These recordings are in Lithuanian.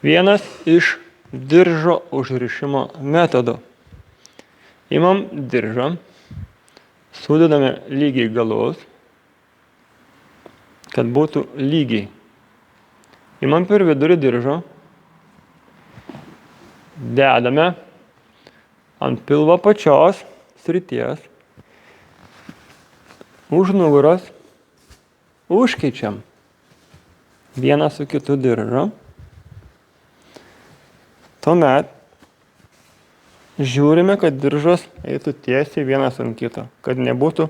Vienas iš diržo užrišimo metodų. Imam diržą, sudedame lygiai galus, kad būtų lygiai. Imam per vidurį diržo, dedame ant pilvo pačios srities, už nugaros, užkeičiam vieną su kitu diržu. Tuomet žiūrime, kad diržas eitų tiesiai vienas ant kito, kad nebūtų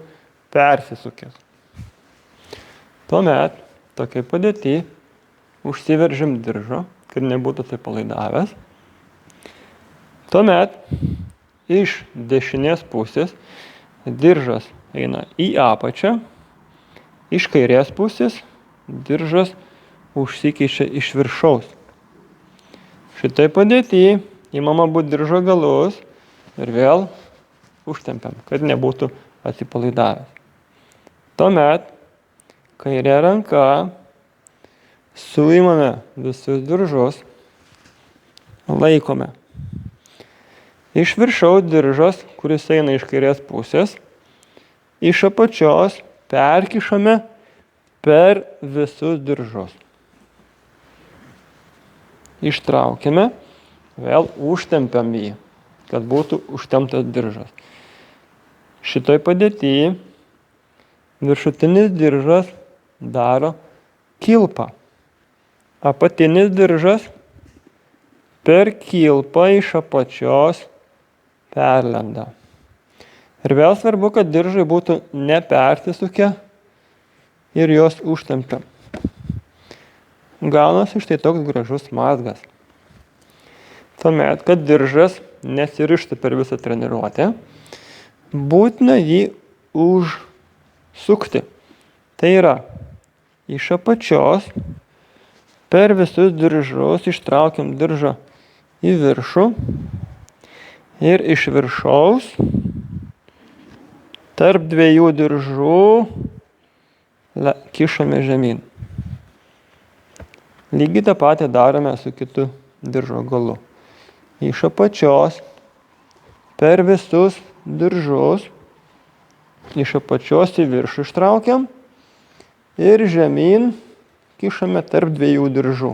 persisukęs. Tuomet tokiai padėti užsiveržim diržo, kad nebūtų atsipalaidavęs. Tuomet iš dešinės pusės diržas eina į apačią, iš kairės pusės diržas užsikeičia iš viršaus. Šitai padėti imam abu diržo galus ir vėl užtempiam, kad nebūtų atsipalaidavęs. Tuomet kairė ranka suimame visus diržus, laikome. Iš viršaus diržas, kuris eina iš kairės pusės, iš apačios perkišame per visus diržus. Ištraukiame, vėl užtempiam jį, kad būtų užtemptas diržas. Šitoj padėty viršutinis diržas daro kilpą. Apatinis diržas per kilpą iš apačios perlenda. Ir vėl svarbu, kad diržai būtų nepersisukę ir jos užtempiam. Gaunasi štai toks gražus mazgas. Tuomet, kad diržas nesirištų per visą treniruotę, būtina jį užsukti. Tai yra, iš apačios per visus diržus ištraukiam diržą į viršų ir iš viršaus tarp dviejų diržų kišame žemyn. Lygiai tą patį darome su kitu diržo galu. Iš apačios per visus diržus, iš apačios į viršų ištraukiam ir žemyn kišame tarp dviejų diržų.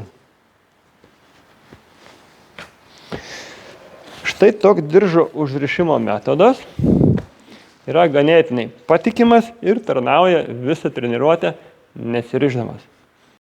Štai toks diržo užrišimo metodas yra ganėtinai patikimas ir tarnauja visą treniruotę nesirišdamas.